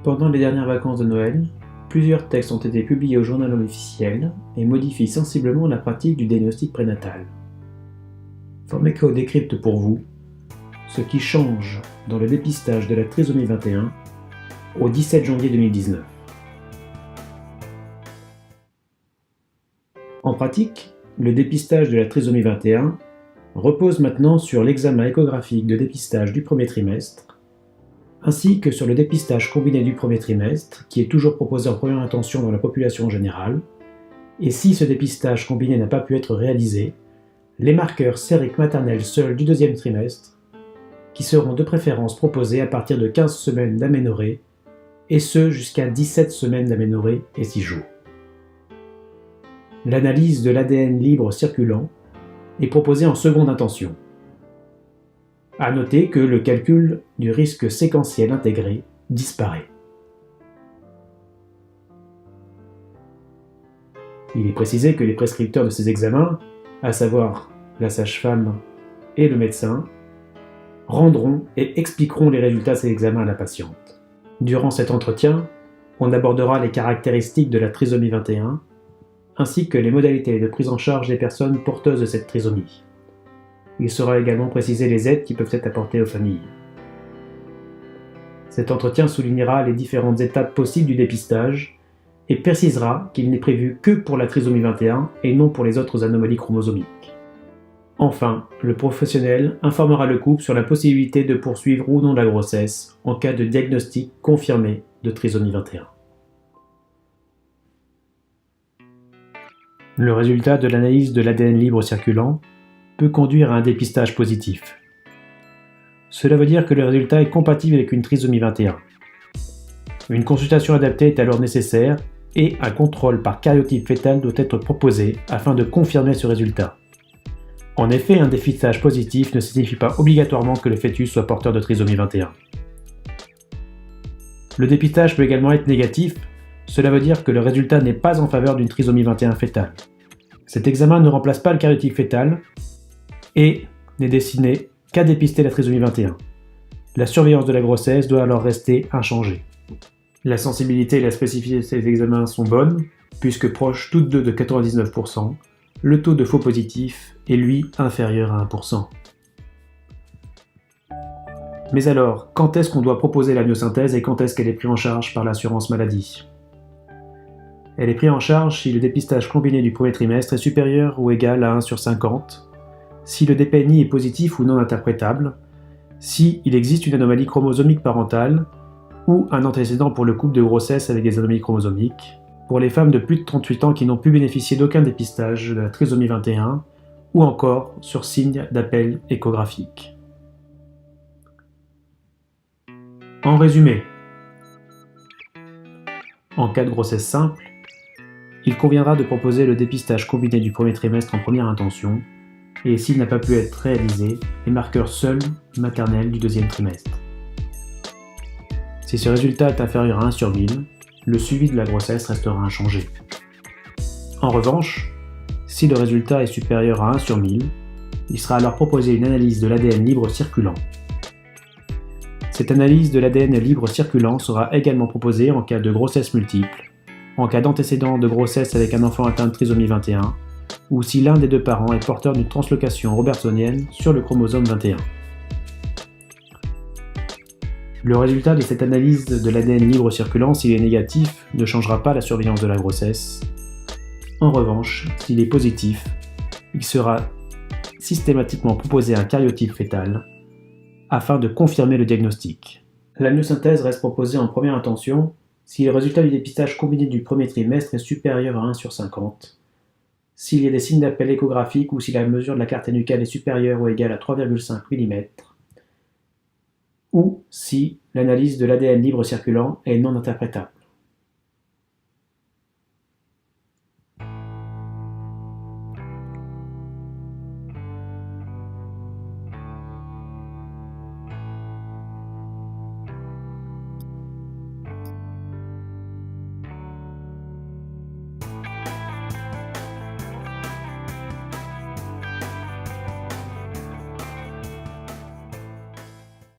Pendant les dernières vacances de Noël, plusieurs textes ont été publiés au journal officiel et modifient sensiblement la pratique du diagnostic prénatal. Formeco décrypte pour vous ce qui change dans le dépistage de la trisomie 21 au 17 janvier 2019. En pratique, le dépistage de la trisomie 21 repose maintenant sur l'examen échographique de dépistage du premier trimestre, ainsi que sur le dépistage combiné du premier trimestre, qui est toujours proposé en première intention dans la population générale, et si ce dépistage combiné n'a pas pu être réalisé, les marqueurs sériques maternels seuls du deuxième trimestre, qui seront de préférence proposés à partir de 15 semaines d'aménorrhée, et ce jusqu'à 17 semaines d'aménorrhée et 6 jours. L'analyse de l'ADN libre circulant est proposée en seconde intention. À noter que le calcul du risque séquentiel intégré disparaît. Il est précisé que les prescripteurs de ces examens, à savoir la sage-femme et le médecin, rendront et expliqueront les résultats de ces examens à la patiente. Durant cet entretien, on abordera les caractéristiques de la trisomie 21, ainsi que les modalités de prise en charge des personnes porteuses de cette trisomie. Il sera également précisé les aides qui peuvent être apportées aux familles. Cet entretien soulignera les différentes étapes possibles du dépistage et précisera qu'il n'est prévu que pour la trisomie 21 et non pour les autres anomalies chromosomiques. Enfin, le professionnel informera le couple sur la possibilité de poursuivre ou non la grossesse en cas de diagnostic confirmé de trisomie 21. Le résultat de l'analyse de l'ADN libre circulant peut conduire à un dépistage positif. Cela veut dire que le résultat est compatible avec une trisomie 21. Une consultation adaptée est alors nécessaire et un contrôle par karyotype fœtal doit être proposé afin de confirmer ce résultat. En effet, un dépistage positif ne signifie pas obligatoirement que le fœtus soit porteur de trisomie 21. Le dépistage peut également être négatif, cela veut dire que le résultat n'est pas en faveur d'une trisomie 21 fœtale. Cet examen ne remplace pas le karyotype fœtal et n'est destiné qu'à dépister la trisomie 21. La surveillance de la grossesse doit alors rester inchangée. La sensibilité et la spécificité de ces examens sont bonnes, puisque proches toutes deux de 99%, le taux de faux positifs est lui inférieur à 1%. Mais alors, quand est-ce qu'on doit proposer l'amniosynthèse et quand est-ce qu'elle est prise en charge par l'assurance maladie ? Elle est prise en charge si le dépistage combiné du premier trimestre est supérieur ou égal à 1 sur 50, si le DPNI est positif ou non interprétable, si il existe une anomalie chromosomique parentale ou un antécédent pour le couple de grossesse avec des anomalies chromosomiques, pour les femmes de plus de 38 ans qui n'ont pu bénéficier d'aucun dépistage de la trisomie 21, ou encore sur signe d'appel échographique. En résumé, en cas de grossesse simple, il conviendra de proposer le dépistage combiné du premier trimestre en première intention, et s'il n'a pas pu être réalisé, les marqueurs seuls maternels du deuxième trimestre. Si ce résultat est inférieur à 1 sur 1000, le suivi de la grossesse restera inchangé. En revanche, si le résultat est supérieur à 1 sur 1000, il sera alors proposé une analyse de l'ADN libre circulant. Cette analyse de l'ADN libre circulant sera également proposée en cas de grossesse multiple, en cas d'antécédent de grossesse avec un enfant atteint de trisomie 21, ou si l'un des deux parents est porteur d'une translocation robertsonienne sur le chromosome 21. Le résultat de cette analyse de l'ADN libre circulant, s'il est négatif, ne changera pas la surveillance de la grossesse. En revanche, s'il est positif, il sera systématiquement proposé un karyotype fœtal afin de confirmer le diagnostic. L'amniosynthèse reste proposée en première intention si le résultat du dépistage combiné du premier trimestre est supérieur à 1 sur 50, s'il y a des signes d'appel échographique ou si la mesure de la carte nucale est supérieure ou égale à 3,5 mm, ou si l'analyse de l'ADN libre circulant est non interprétable.